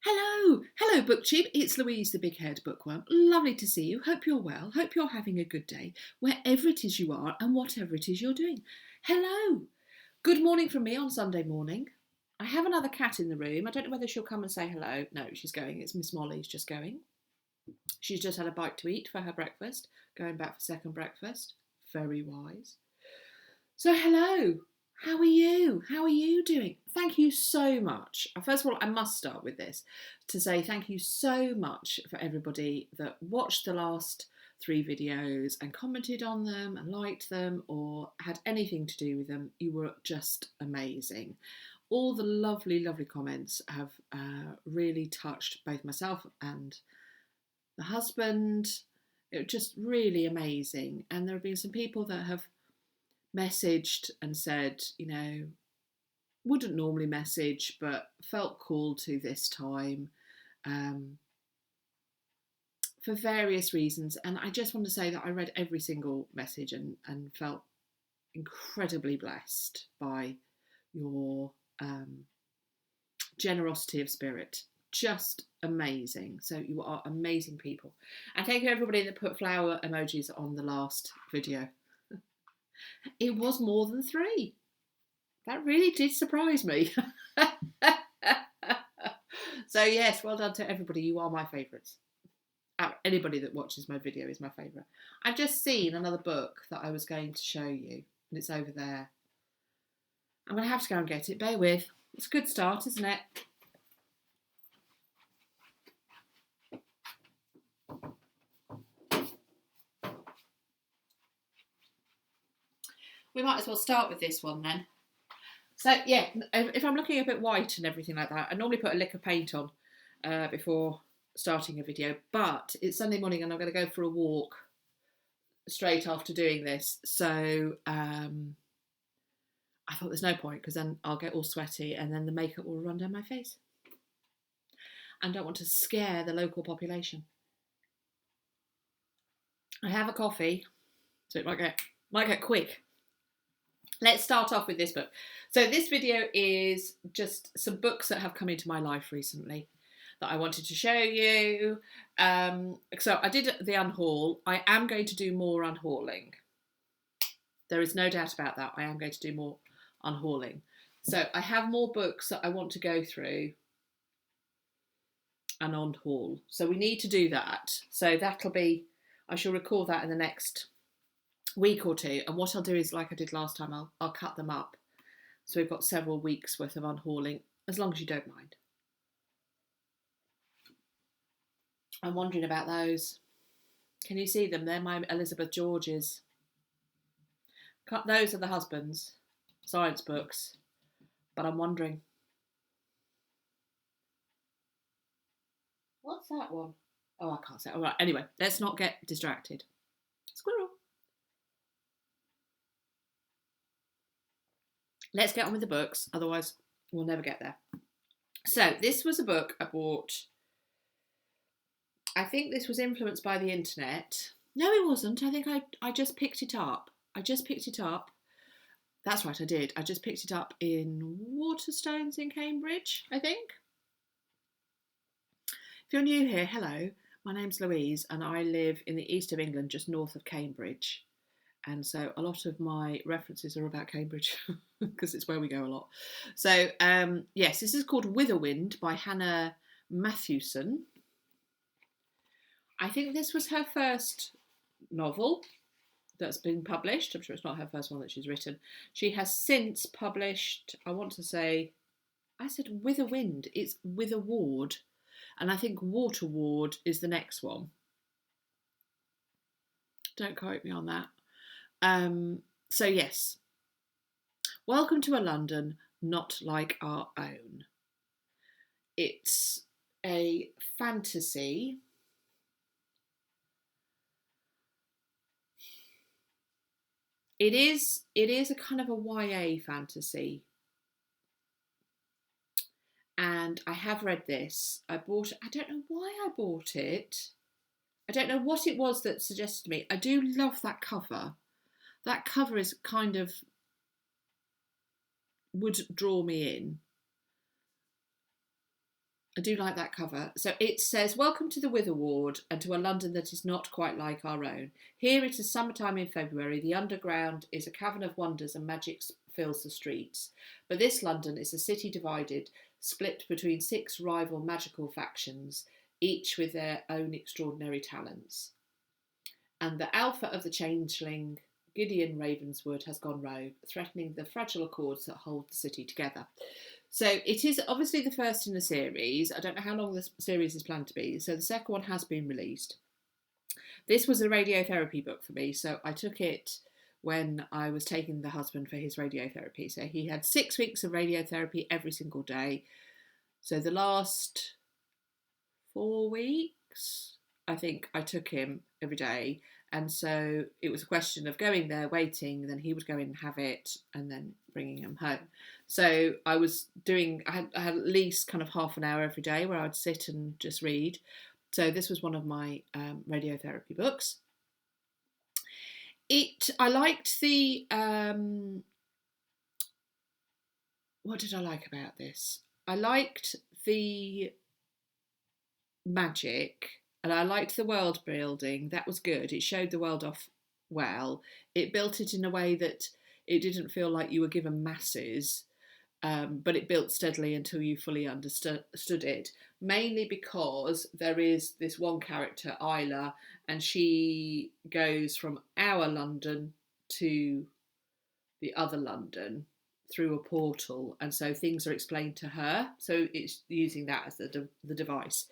Hello, BookTube. It's Louise, the big-haired bookworm. Lovely to see you. Hope you're well. Hope you're having a good day, wherever it is you are and whatever it is you're doing. Hello. Good morning from me on Sunday morning. I have another cat in the room. I don't know whether she'll come and say hello. No, she's going. It's Miss Molly's just going. She's just had a bite to eat for her breakfast, going back for second breakfast. Very wise. So hello. How are you? How are you doing? Thank you so much. First of all, I must start with this to say thank you so much for everybody that watched the last 3 videos and commented on them and liked them or had anything to do with them. You were just amazing. All the lovely, lovely comments have really touched both myself and the husband. It was just really amazing. And there have been some people that have messaged and said, you know, wouldn't normally message but felt called to this time for various reasons. And I just want to say that I read every single message and felt incredibly blessed by your generosity of spirit. Just amazing. So you are amazing people. And thank you everybody that put flower emojis on the last video. It was more than 3. That really did surprise me. So yes, well done to everybody. You are my favourites. Anybody that watches my video is my favourite. I've just seen another book that I was going to show you, and it's over there. I'm going to have to go and get it. Bear with. It's a good start, isn't it? We might as well start with this one then. So yeah, if I'm looking a bit white and everything like that, I normally put a lick of paint on before starting a video, but it's Sunday morning and I'm going to go for a walk straight after doing this. So I thought there's no point because then I'll get all sweaty and then the makeup will run down my face. I don't want to scare the local population. I have a coffee, so it might get quick. Let's start off with this book. So this video is just some books that have come into my life recently that I wanted to show you. So I did the unhaul. I am going to do more unhauling. There is no doubt about that. I am going to do more unhauling. So I have more books that I want to go through and unhaul. So we need to do that. So that'll be, I shall record that in the next week or 2, and what I'll do is, like I did last time, I'll cut them up so we've got several weeks worth of unhauling, as long as you don't mind. I'm wondering about those. Can you see them? They're my Elizabeth Georges. Those are the husband's science books, but I'm wondering, what's that one? Oh, I can't say. All right, anyway, let's not get distracted. Squirrel. Let's get on with the books, otherwise we'll never get there. So this was a book I bought. I think this was influenced by the internet. No, it wasn't. I think I just picked it up. That's right, I did. I just picked it up in Waterstones in Cambridge, I think. If you're new here, hello. My name's Louise and I live in the east of England, just north of Cambridge. And so a lot of my references are about Cambridge because it's where we go a lot. So, yes, this is called Witherward by Hannah Mathewson. I think this was her first novel that's been published. I'm sure it's not her first one that she's written. She has since published, I said Witherwind. It's Witherward. And I think Waterward is the next one. Don't quote me on that. So yes, welcome to a London not like our own. It's a fantasy. It is a kind of a YA fantasy. And I have read this. I don't know why I bought it. I don't know what it was that suggested to me. I do love that cover. That cover is kind of, would draw me in. I do like that cover. So it says, "Welcome to the Witherward and to a London that is not quite like our own. Here it is summertime in February. The underground is a cavern of wonders and magic fills the streets. But this London is a city divided, split between 6 rival magical factions, each with their own extraordinary talents. And the alpha of the changeling, Gideon Ravenswood, has gone rogue, threatening the fragile accords that hold the city together." So it is obviously the first in the series. I don't know how long the series is planned to be. So the second one has been released. This was a radiotherapy book for me. So I took it when I was taking the husband for his radiotherapy. So he had 6 weeks of radiotherapy every single day. So the last 4 weeks, I think I took him every day. And so it was a question of going there, waiting, then he would go in and have it, and then bringing him home. So I had at least kind of half an hour every day where I'd sit and just read. So this was one of my radiotherapy books. I liked the, what did I like about this? I liked the magic. And I liked the world building. That was good. It showed the world off well. It built it in a way that it didn't feel like you were given masses, but it built steadily until you fully understood it. Mainly because there is this one character, Isla, and she goes from our London to the other London through a portal, and so things are explained to her, so it's using that as the device.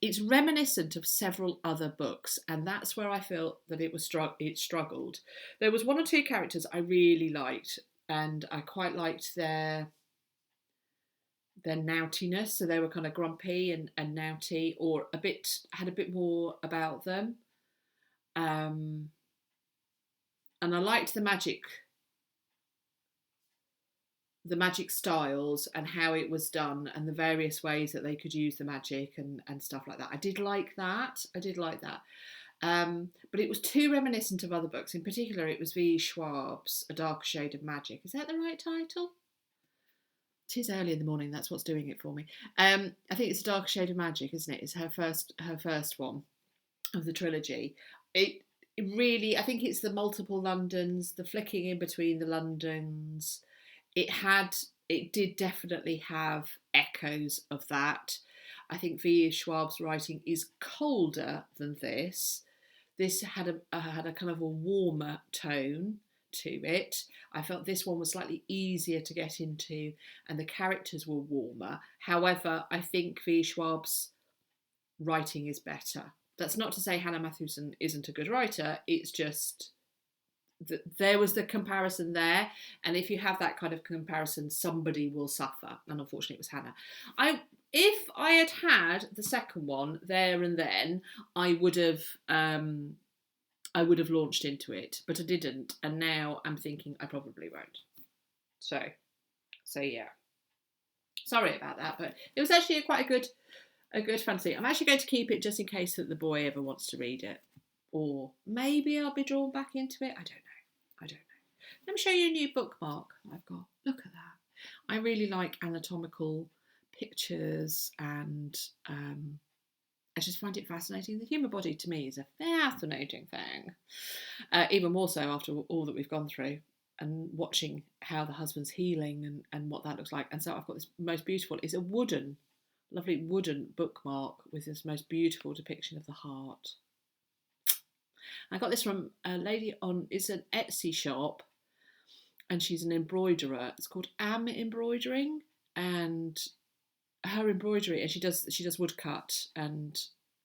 It's reminiscent of several other books, and that's where I feel that it struggled. There was 1 or 2 characters I really liked, and I quite liked their naughtiness, so they were kind of grumpy and naughty, or had a bit more about them, and I liked the magic styles and how it was done and the various ways that they could use the magic and stuff like that. I did like that. But it was too reminiscent of other books. In particular, it was V. Schwab's A Dark Shade of Magic. Is that the right title? It is early in the morning. That's what's doing it for me. I think it's A Dark Shade of Magic, isn't it? It's her first one of the trilogy. It really, I think it's the multiple Londons, the flicking in between the Londons. It did definitely have echoes of that. I think V. Schwab's writing is colder than this. This had a kind of a warmer tone to it. I felt this one was slightly easier to get into, and the characters were warmer. However, I think V. Schwab's writing is better. That's not to say Hannah Mathewson isn't a good writer. It's just there was the comparison there, and if you have that kind of comparison, somebody will suffer, and unfortunately it was Hannah. If I had the second one there and then, I would have launched into it, but I didn't, and now I'm thinking I probably won't. So yeah, sorry about that, but it was actually quite a good fantasy. I'm actually going to keep it just in case that the boy ever wants to read it, or maybe I'll be drawn back into it. I don't know. Let me show you a new bookmark I've got. Look at that. I really like anatomical pictures, and I just find it fascinating. The human body to me is a fascinating thing, even more so after all that we've gone through and watching how the husband's healing and what that looks like. And so I've got this most beautiful, it's a lovely wooden bookmark with this most beautiful depiction of the heart. I got this from a lady it's an Etsy shop, and she's an embroiderer. It's called Ambroidering, and her embroidery, and she does woodcut, and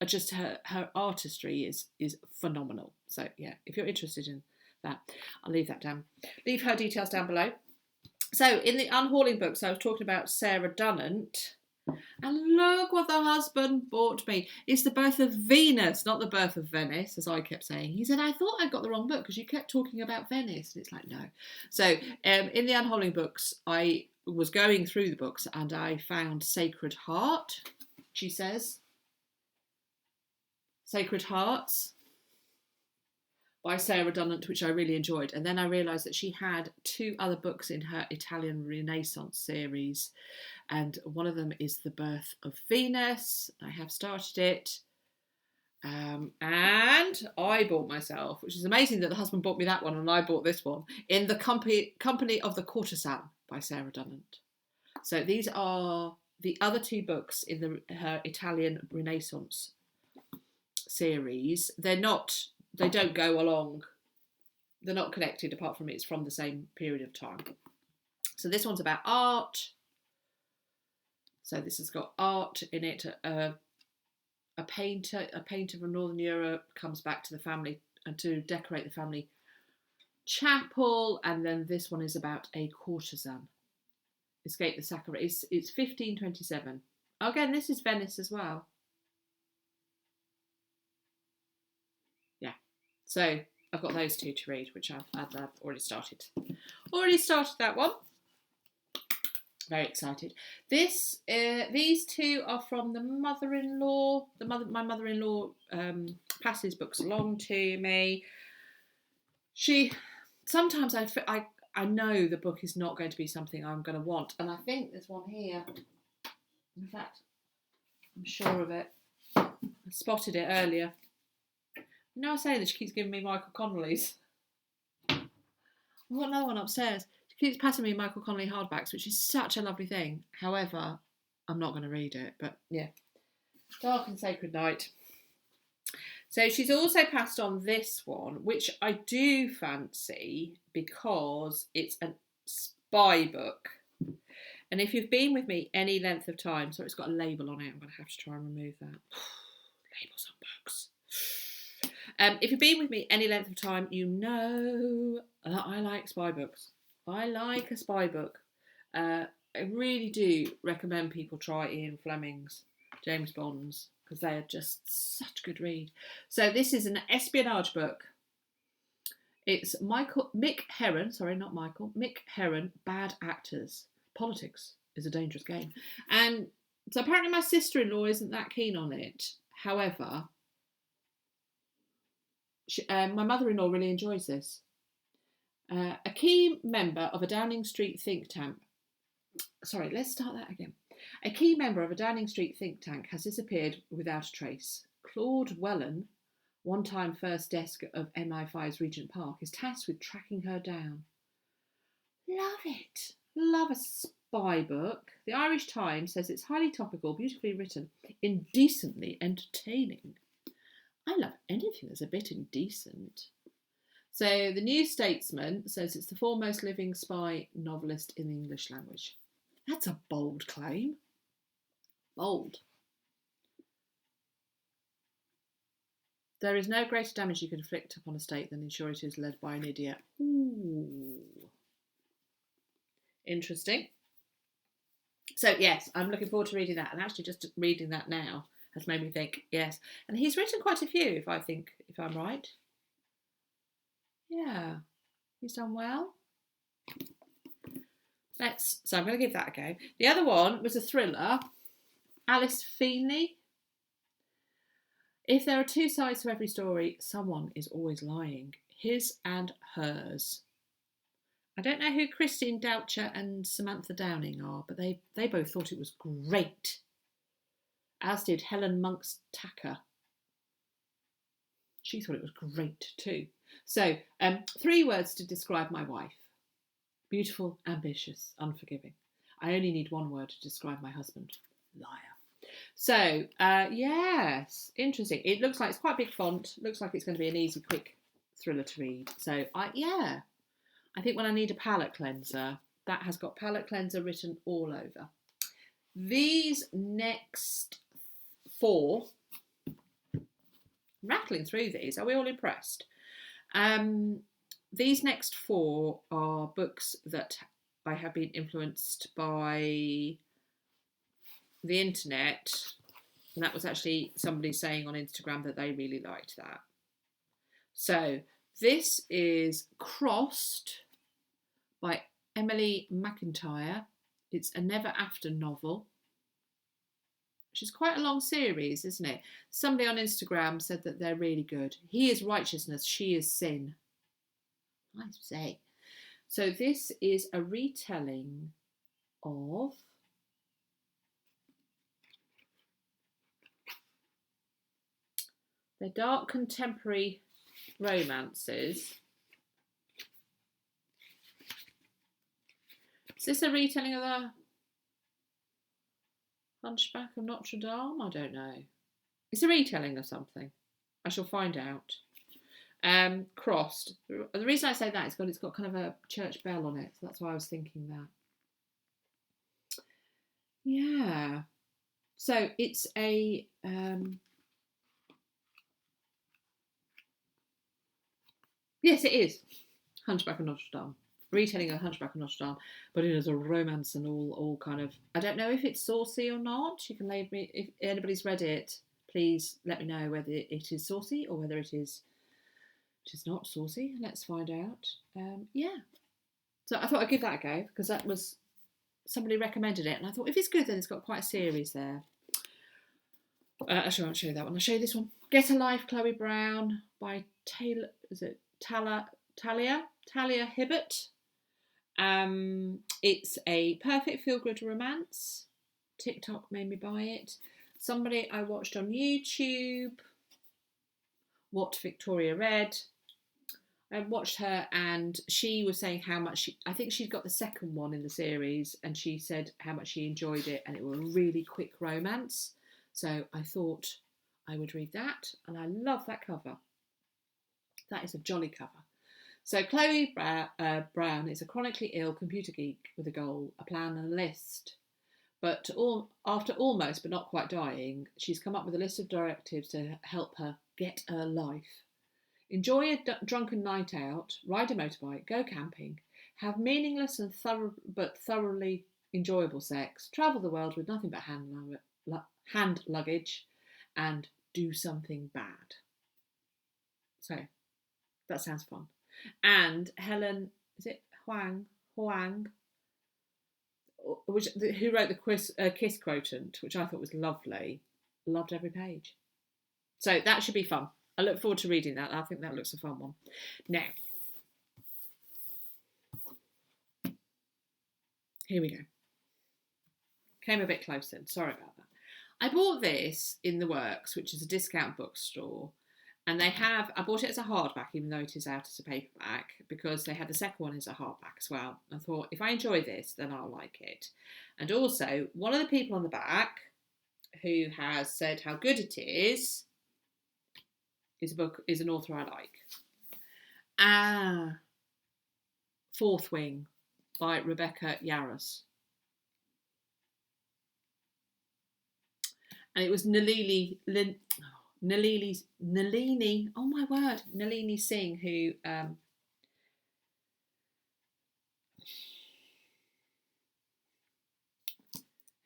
just her artistry is phenomenal. So yeah, if you're interested in that, I'll leave her details down below. So in the unhauling books, I was talking about Sarah Dunant. And look what the husband bought me. It's the birth of Venus, not the birth of Venice, as I kept saying. He said, I thought I got the wrong book because you kept talking about Venice. And it's like, no. So in the unhauling books, I was going through the books and I found Sacred Heart, she says. Sacred Hearts. by Sarah Dunant, which I really enjoyed. And then I realised that she had 2 other books in her Italian Renaissance series. And one of them is The Birth of Venus. I have started it. And I bought myself, which is amazing that the husband bought me that one and I bought this one, In the Company of the Courtesan by Sarah Dunant. So these are the other 2 books in her Italian Renaissance series. They don't go along. They're not connected apart from it's from the same period of time. So this one's about art. So this has got art in it. A painter from Northern Europe comes back to the family and to decorate the family chapel. And then this one is about a courtesan. Escape the Sacre. It's 1527. Again, this is Venice as well. Yeah. So I've got those 2 to read, which I've already started. Already started that one. Very excited. These 2 are from the mother-in-law. My mother-in-law passes books along to me. Sometimes I know the book is not going to be something I'm going to want, and I think there's one here. In fact, I'm sure of it. I spotted it earlier. You know, I was saying that she keeps giving me Michael Connolly's. I've got another one upstairs. She keeps passing me Michael Connolly hardbacks, which is such a lovely thing. However, I'm not going to read it, but yeah. Dark and Sacred Night. So she's also passed on this one, which I do fancy because it's a spy book. And if you've been with me any length of time, so it's got a label on it, I'm going to have to try and remove that. Labels on books. If you've been with me any length of time, you know that I like spy books. I like a spy book. I really do recommend people try Ian Fleming's James Bond's because they are just such good read. So this is an espionage book. It's Mick Herron, Bad Actors. Politics is a dangerous game. And so apparently my sister-in-law isn't that keen on it. However, my mother-in-law really enjoys this. A key member of a Downing Street think tank. Sorry, let's start that again. A key member of a Downing Street think tank has disappeared without a trace. Claude Wellen, one-time first desk of MI5's Regent Park, is tasked with tracking her down. Love it. Love a spy book. The Irish Times says it's highly topical, beautifully written, indecently entertaining. I love anything that's a bit indecent. So the New Statesman says it's the foremost living spy novelist in the English language. That's a bold claim. Bold. There is no greater damage you can inflict upon a state than ensure it is led by an idiot. Ooh. Interesting. So yes, I'm looking forward to reading that. And actually just reading that now has made me think, yes. And he's written quite a few, if I'm right. Yeah, he's done well. So I'm going to give that a go. The other one was a thriller, Alice Feeney. If there are 2 sides to every story, someone is always lying. His and hers. I don't know who Christine Doucher and Samantha Downing are, but they both thought it was great. As did Helen Monk's Tacker. She thought it was great too. So, 3 words to describe my wife. Beautiful, ambitious, unforgiving. I only need 1 word to describe my husband. Liar. So, yes, interesting. It looks like it's quite a big font. Looks like it's going to be an easy, quick thriller to read. So, I think when I need a palette cleanser, that has got palette cleanser written all over. These next 4, rattling through these, are we all impressed? These next 4 are books that I have been influenced by the internet. And that was actually somebody saying on Instagram that they really liked that. So this is Crossed by Emily McIntire. It's a Never After novel. which is quite a long series, isn't it? Somebody on Instagram said that they're really good. He is righteousness, she is sin. I say. So this is a retelling of the dark contemporary romances. Is this a retelling of the Hunchback of Notre Dame? I don't know. It's a retelling of something. I shall find out. Crossed. The reason I say that is because it's got kind of a church bell on it. So that's why I was thinking that. Yeah. So it's a... yes, it is. Hunchback of Notre Dame. Retelling of Hunchback of Notre Dame, but it is a romance and all kind of... I don't know if it's saucy or not. You can leave me... If anybody's read it, please let me know whether it is saucy or whether it is not saucy. Let's find out. Yeah. So I thought I'd give that a go because that was... somebody recommended it and I thought if it's good then it's got quite a series there. Actually I won't show you that one. I'll show you this one. Get a Life, Chloe Brown by Talia Hibbert. It's a perfect feel-good romance. TikTok made me buy it. Somebody I watched on YouTube, What Victoria Read. I watched her and she was saying how much I think she'd got the second one in the series and she said how much she enjoyed it and it was a really quick romance. So I thought I would read that and I love that cover. That is a jolly cover. So Chloe Brown is a chronically ill computer geek with a goal, a plan and a list. But after almost but not quite dying, she's come up with a list of directives to help her get her life. Enjoy a drunken night out, ride a motorbike, go camping, have meaningless and thoroughly enjoyable sex, travel the world with nothing but hand luggage, and do something bad. So, that sounds fun. And Helen, is it Huang, who wrote the Kiss Quotient, which I thought was lovely. Loved every page. So that should be fun. I look forward to reading that. I think that looks a fun one. Now, here we go. Came a bit close then. Sorry about that. I bought this in The Works, which is a discount bookstore. And I bought it as a hardback, even though it is out as a paperback, because they had the second one as a hardback as well. I thought, if I enjoy this, then I'll like it. And also, one of the people on the back who has said how good it is an author I like. Fourth Wing by Rebecca Yarros. And it was Nalini, oh my word, Nalini Singh, who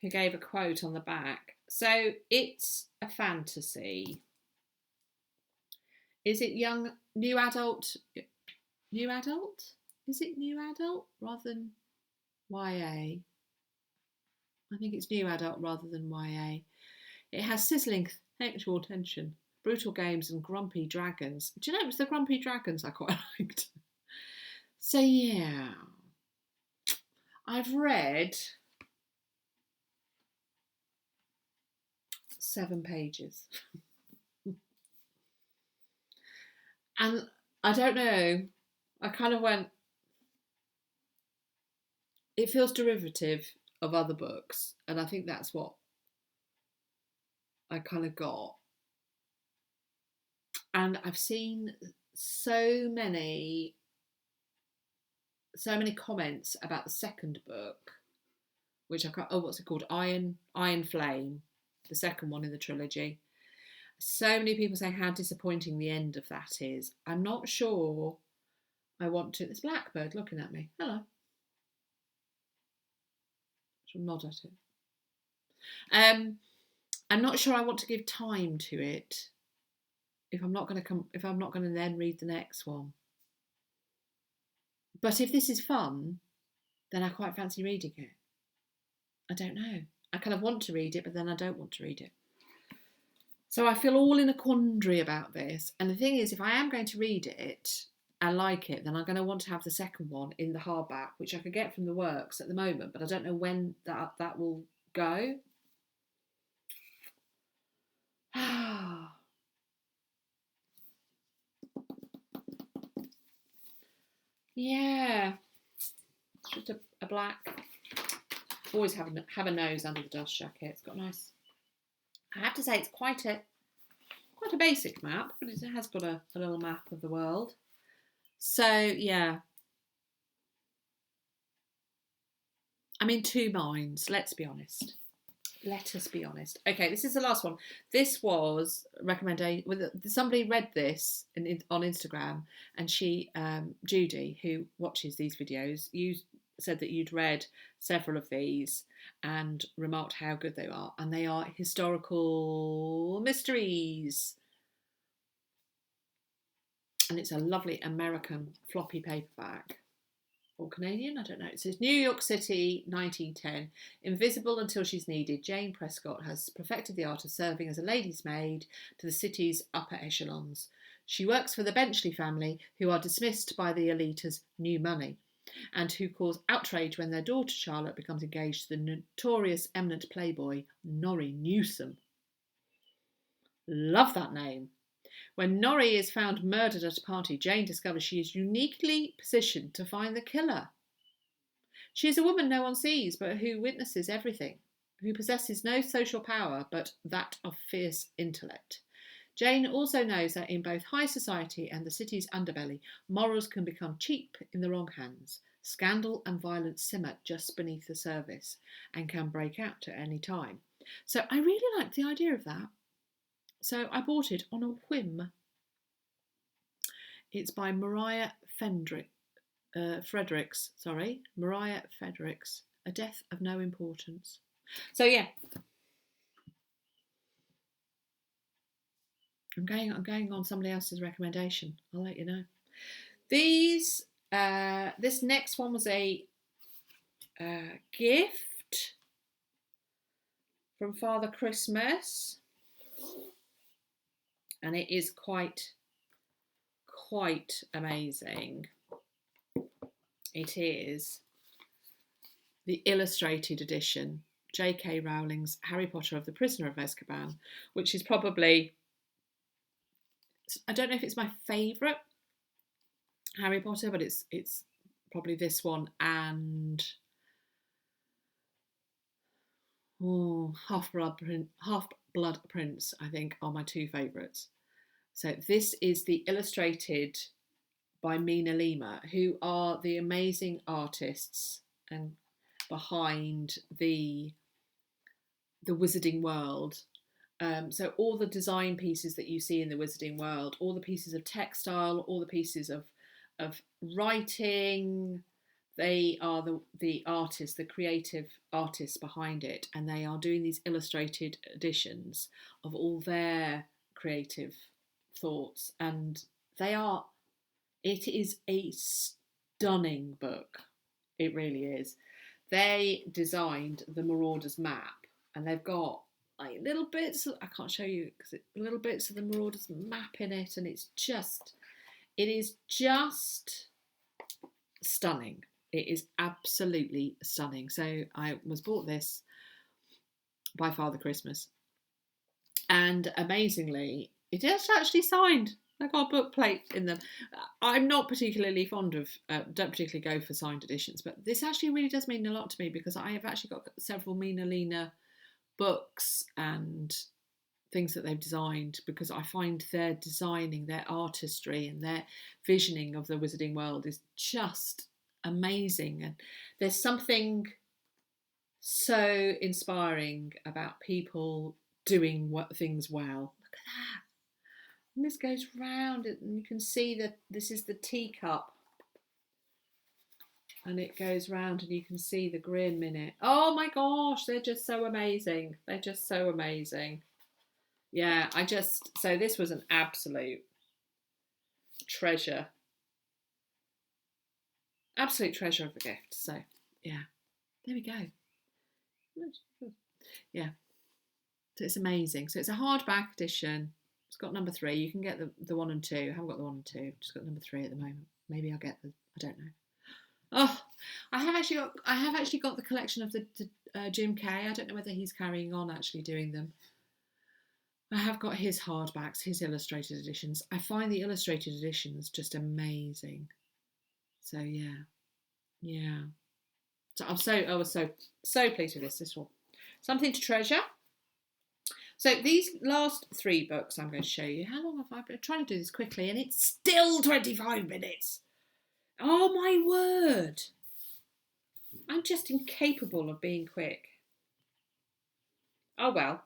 gave a quote on the back. So it's a fantasy. Is it new adult? Is it new adult rather than YA? I think it's new adult rather than YA. It has sizzling sexual tension, brutal games and grumpy dragons. Do you know it was the grumpy dragons I quite liked? So yeah, I've read 7 pages. And I don't know, I kind of went, it feels derivative of other books. And I think that's what I kind of got. And I've seen so many comments about the second book, which I can't, what's it called? Iron Flame, the second one in the trilogy. So many people saying how disappointing the end of that is. I'm not sure I want to... There's Blackbird looking at me. Hello. She'll nod at it. I'm not sure I want to give time to it if I'm not going to then read the next one. But if this is fun, then I quite fancy reading it. I don't know. I kind of want to read it, but then I don't want to read it. So I feel all in a quandary about this. And the thing is, if I am going to read it and like it, then I'm going to want to have the second one in the hardback, which I could get from the works at the moment, but I don't know when that will go. Yeah, it's just a black. Always have a nose under the dust jacket. It's got nice. I have to say it's quite a basic map, but it has got a little map of the world. So yeah, I'm in two minds. Let's be honest. Let us be honest. Okay, this is the last one. This was recommendation. Somebody read this on Instagram, and she, Judy, who watches these videos, you said that you'd read several of these and remarked how good they are, and they are historical mysteries. And it's a lovely American floppy paperback. Or Canadian, I don't know. It says New York City, 1910. Invisible until she's needed, Jane Prescott has perfected the art of serving as a lady's maid to the city's upper echelons. She works for the Benchley family, who are dismissed by the elite as new money, and who cause outrage when their daughter Charlotte becomes engaged to the notorious eminent playboy Norrie Newsom. Love that name. When Norrie is found murdered at a party, Jane discovers she is uniquely positioned to find the killer. She is a woman no one sees, but who witnesses everything, who possesses no social power but that of fierce intellect. Jane also knows that in both high society and the city's underbelly, morals can become cheap in the wrong hands. Scandal and violence simmer just beneath the surface and can break out at any time. So I really like the idea of that. So I bought it on a whim. It's by Mariah Fredericks. Mariah Fredericks. A Death of No Importance. So yeah, I'm going on somebody else's recommendation. I'll let you know. This next one was a gift from Father Christmas. And it is quite amazing. It is the illustrated edition, J.K. Rowling's Harry Potter of the Prisoner of Azkaban, which is probably, I don't know if it's my favourite Harry Potter, but it's probably this one and Half-Blood Prince, I think, are my two favourites. So this is the illustrated by Mina Lima, who are the amazing artists and behind the Wizarding World. So all the design pieces that you see in the Wizarding World, all the pieces of textile, all the pieces of writing, they are the artists, the creative artists behind it, and they are doing these illustrated editions of all their creative thoughts, and it is a stunning book. It really is. They designed the Marauders map, and they've got like little bits, I can't show you because little bits of the Marauders map in it, and it is just stunning. It is absolutely stunning. So I was bought this by Father Christmas, and amazingly, it is actually signed. I got a book plate in them. I'm not particularly fond of, don't particularly go for signed editions, but this actually really does mean a lot to me because I have actually got several Mina Lina books and things that they've designed, because I find their designing, their artistry and their visioning of the Wizarding World is just amazing. And there's something so inspiring about people doing things well. Look at that. And this goes round it, and you can see that this is the teacup. And it goes round and you can see the grim in it. Oh my gosh, they're just so amazing. They're just so amazing. Yeah, so this was an absolute treasure. Absolute treasure of a gift. So, yeah, there we go. Yeah. So it's amazing. So it's a hardback edition. It's got number 3. You can get the 1 and 2. I haven't got the 1 and 2. Just got number 3 at the moment. Maybe I'll get the. I don't know. Oh, I have actually got the collection of the Jim Kay. I don't know whether he's carrying on actually doing them. I have got his hardbacks, his illustrated editions. I find the illustrated editions just amazing. So yeah. So I was so pleased with this one. Something to treasure. So these last 3 books I'm going to show you. How long have I been trying to do this quickly? And it's still 25 minutes. Oh my word. I'm just incapable of being quick. Oh well.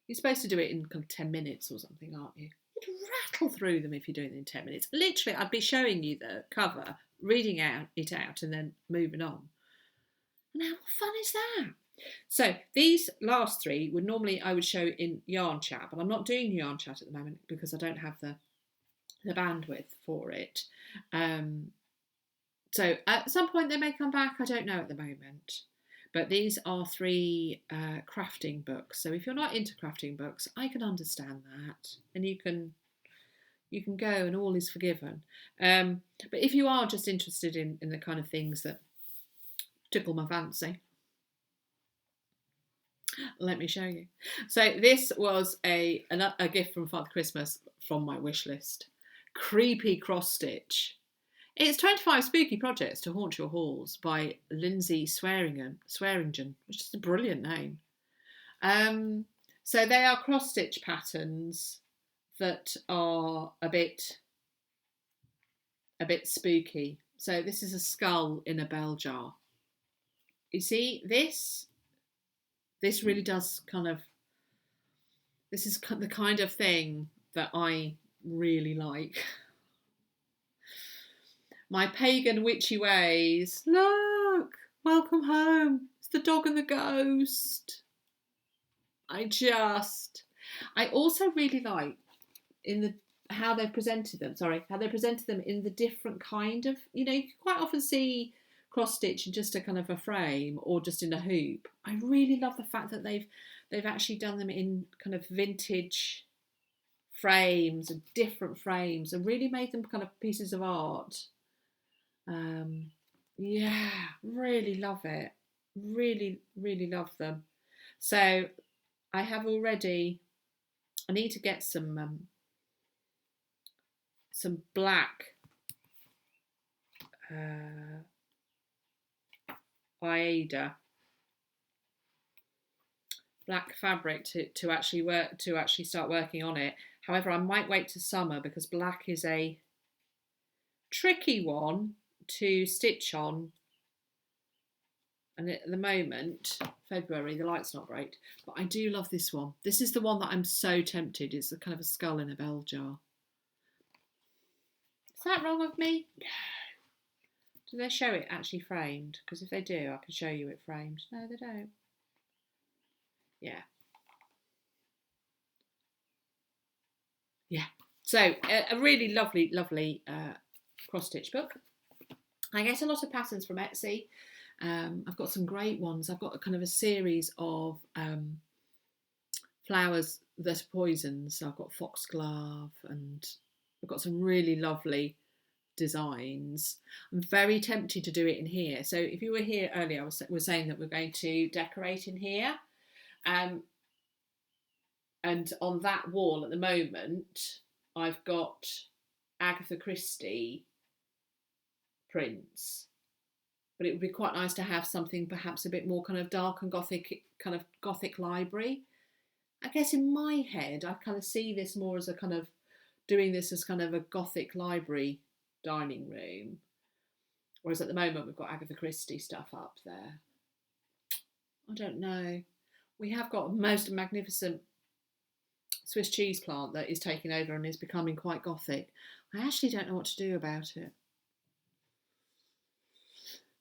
You're supposed to do it in kind of 10 minutes or something, aren't you? You'd rattle through them if you're doing it in 10 minutes. Literally, I'd be showing you the cover, reading it out, and then moving on. And how fun is that? So these last 3 I would show in Yarn Chat, but I'm not doing Yarn Chat at the moment because I don't have the bandwidth for it. So at some point they may come back. I don't know at the moment. But these are 3 crafting books. So if you're not into crafting books, I can understand that, and you can go, and all is forgiven. But if you are just interested in the kind of things that tickle my fancy, let me show you. So this was a gift from Father Christmas from my wish list. Creepy cross stitch. It's 25 Spooky Projects to Haunt Your Halls by Lindsay Swearingen, which is a brilliant name. So they are cross stitch patterns that are a bit spooky. So this is a skull in a bell jar. You see this really does this is the kind of thing that I really like. My pagan witchy ways. Look, welcome home. It's the dog and the ghost. I also really like how they've presented them. How they presented them in the different kind of, you can quite often see cross stitch in just a kind of a frame or just in a hoop. I really love the fact that they've actually done them in kind of vintage frames and different frames and really made them kind of pieces of art. Yeah, really love it. Really, really love them. So I need to get some black Aida black fabric to actually start working on it. However, I might wait to summer because black is a tricky one to stitch on, and at the moment, February, the light's not great, but I do love this one. This is the one that I'm so tempted. It's a kind of a skull in a bell jar. Is that wrong of me? No. Do they show it actually framed? Because if they do, I can show you it framed. No, they don't. Yeah. So a really lovely cross-stitch book. I get a lot of patterns from Etsy. I've got some great ones. I've got a kind of a series of flowers that are poisons. So I've got foxglove, and I've got some really lovely designs. I'm very tempted to do it in here. So if you were here earlier, we're saying that we're going to decorate in here. And on that wall at the moment, I've got Agatha Christie prints, but it would be quite nice to have something perhaps a bit more kind of dark and gothic, kind of gothic library. I guess in my head, I kind of see this more as a kind of doing this as kind of a gothic library dining room, whereas at the moment we've got Agatha Christie stuff up there. I don't know. We have got a most magnificent Swiss cheese plant that is taking over and is becoming quite gothic. I actually don't know what to do about it.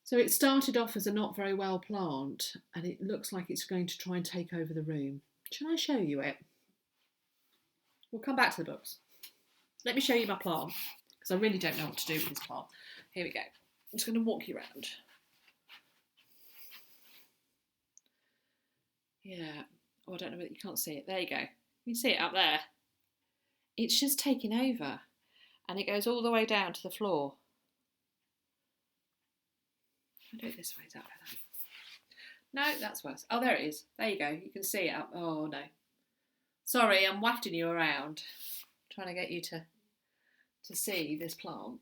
So it started off as a not very well plant, and it looks like it's going to try and take over the room. Shall I show you it? We'll come back to the books. Let me show you my plant, because I really don't know what to do with this plant. Here we go. I'm just going to walk you around. Yeah. Oh, I don't know whether you can't see it. There you go. You can see it up there. It's just taking over. And it goes all the way down to the floor. I'll do it this way. Is that better? No, that's worse. Oh, there it is. There you go. You can see it up. Oh, no. Sorry, I'm wafting you around. Trying to get you to see this plant.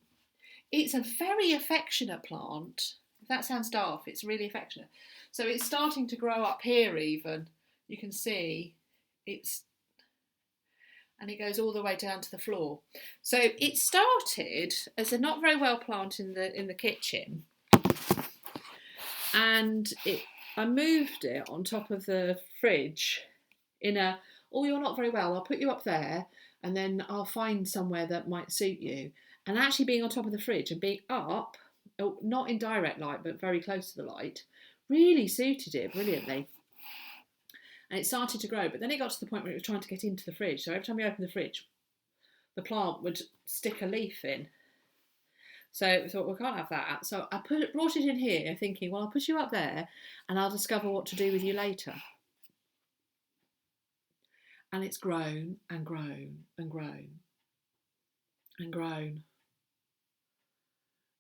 It's a very affectionate plant. If that sounds daft, it's really affectionate. So it's starting to grow up here even. You can see and it goes all the way down to the floor. So it started as a not very well plant in the kitchen. And I moved it on top of the fridge oh, you're not very well, I'll put you up there and then I'll find somewhere that might suit you. And actually being on top of the fridge and being up, not in direct light, but very close to the light, really suited it brilliantly. And it started to grow, but then it got to the point where it was trying to get into the fridge. So every time you open the fridge, the plant would stick a leaf in. So we thought, we can't have that. So I brought it in here thinking, well, I'll put you up there and I'll discover what to do with you later. And it's grown and grown and grown and grown.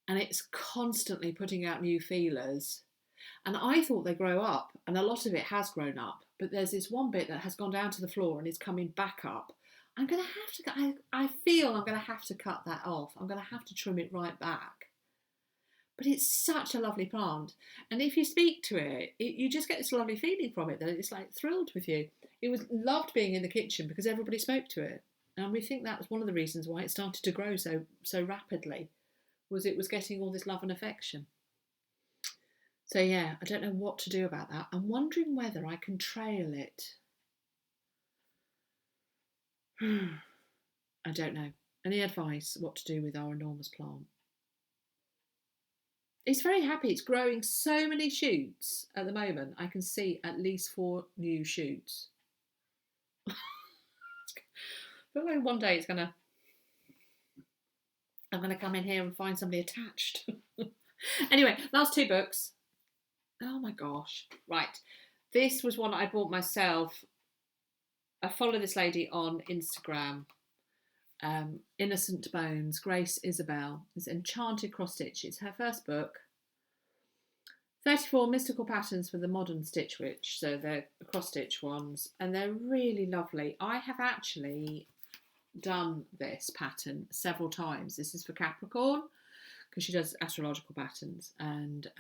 And it's constantly putting out new feelers. And I thought they grow up, and a lot of it has grown up, but there's this one bit that has gone down to the floor and is coming back up. I'm going to have to, I feel I'm going to have to cut that off. I'm going to have to trim it right back. But it's such a lovely plant. And if you speak to it, you just get this lovely feeling from it that it's like thrilled with you. It loved being in the kitchen because everybody spoke to it. And we think that was one of the reasons why it started to grow so rapidly, was it was getting all this love and affection. So yeah, I don't know what to do about that. I'm wondering whether I can trail it. I don't know. Any advice what to do with our enormous plant? It's very happy. It's growing so many shoots at the moment. I can see at least 4 new shoots. But one day I'm going to come in here and find somebody attached. Anyway, last 2 books. Oh my gosh. Right. This was one I bought myself. I follow this lady on Instagram. Innocent Bones, Grace Isobel. It's Enchanted Cross Stitch. It's her first book. 34 mystical patterns for the modern Stitch Witch. So they're cross stitch ones. And they're really lovely. I have actually done this pattern several times. This is for Capricorn, because she does astrological patterns. And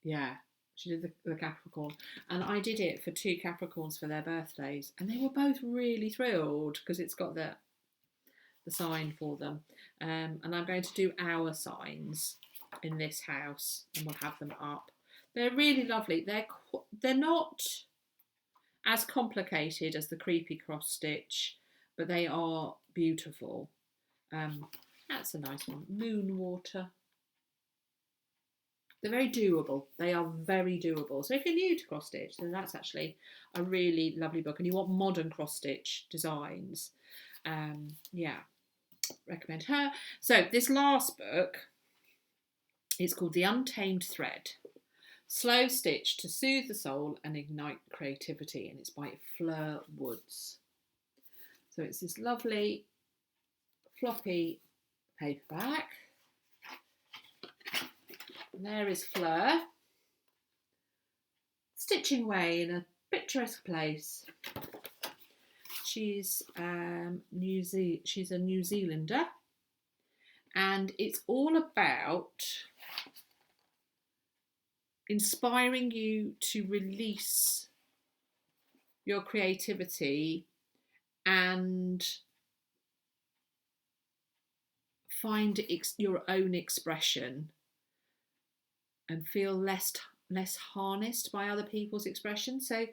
yeah, she did the Capricorn. And I did it for 2 Capricorns for their birthdays. And they were both really thrilled because it's got the sign for them. And I'm going to do our signs in this house and we'll have them up. They're really lovely. They're not as complicated as the creepy cross stitch, but they are beautiful. That's a nice one. Moon Water. They're very doable. They are very doable. So if you're new to cross stitch, then that's actually a really lovely book. And you want modern cross stitch designs. Yeah, recommend her. So this last book is called The Untamed Thread. Slow stitch to soothe the soul and ignite creativity. And it's by Fleur Woods. So it's this lovely floppy paperback. And there is Fleur, stitching away in a picturesque place. She's a New Zealander, and it's all about inspiring you to release your creativity and find your own expression and feel less harnessed by other people's expression. So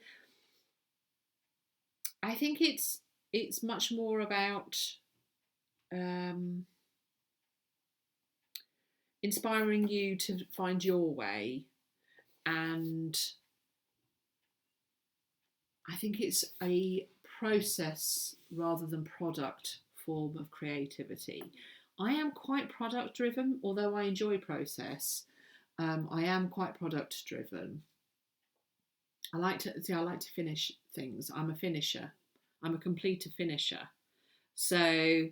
I think it's much more about inspiring you to find your way, and I think it's a process rather than product form of creativity. I am quite product driven, although I enjoy process. I am quite product driven. I like to finish things. I'm a finisher. I'm a completer finisher. So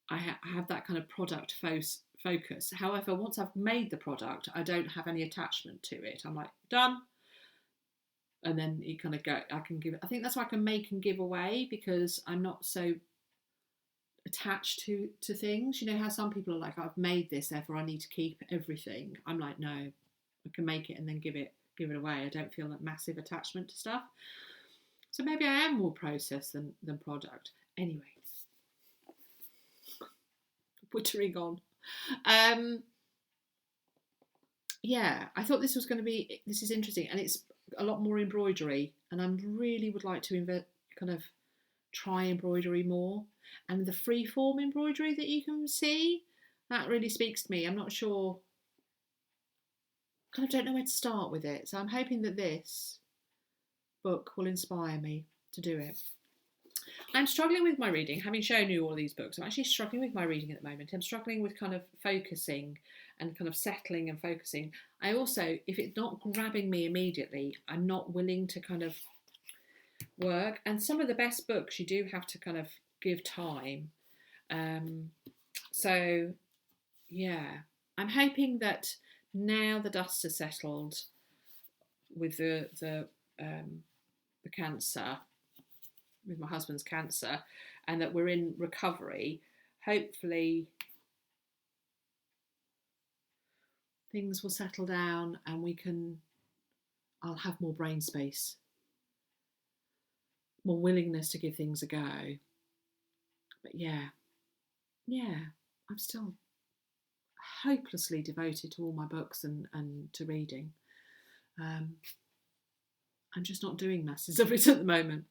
I have that kind of product focus. However, once I've made the product, I don't have any attachment to it. I'm like, done. And then you kind of go, I can give it. I think that's why I can make and give away, because I'm not so attached to things. You know how some people are like, I've made this, therefore I need to keep everything. I'm like, no, I can make it and then give it away. I don't feel that massive attachment to stuff. So maybe I am more process than product. Anyway, wittering on. Yeah, I thought this is interesting, and it's a lot more embroidery, and I really would like to kind of try embroidery more, and the freeform embroidery that you can see, that really speaks to me. I'm not sure, kind of don't know where to start with it, so I'm hoping that this book will inspire me to do it. I'm struggling with my reading. Having shown you all these books, I'm actually struggling with my reading at the moment. I'm struggling with kind of focusing and kind of settling and focusing. I also, if it's not grabbing me immediately, I'm not willing to kind of work. And some of the best books, you do have to kind of give time. So, yeah, I'm hoping that now the dust has settled with the cancer, with my husband's cancer, and that we're in recovery, hopefully things will settle down and I'll have more brain space, more willingness to give things a go. But yeah, I'm still hopelessly devoted to all my books and to reading. I'm just not doing masses of it at the moment.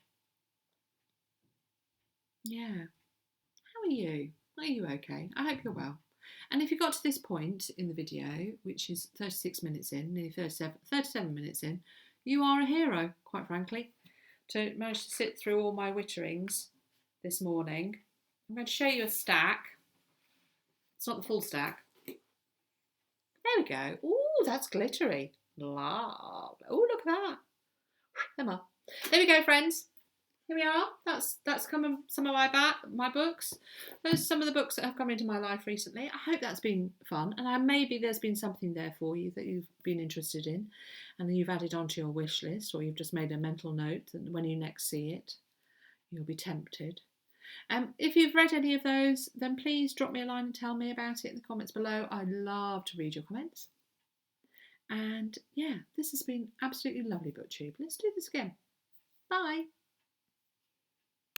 Yeah. How are you? Are you okay? I hope you're well. And if you got to this point in the video, which is 36 minutes in, nearly 37 minutes in, you are a hero, quite frankly, to manage to sit through all my witterings this morning. I'm going to show you a stack. It's not the full stack. There we go. Oh, that's glittery. Love. Oh, look at that. Them up. There we go, friends. Here we are. That's some of my books. Those are some of the books that have come into my life recently. I hope that's been fun, and maybe there's been something there for you that you've been interested in, and then you've added onto your wish list, or you've just made a mental note that when you next see it, you'll be tempted. If you've read any of those, then please drop me a line and tell me about it in the comments below. I love to read your comments. And yeah, this has been absolutely lovely, BookTube. Let's do this again. Bye.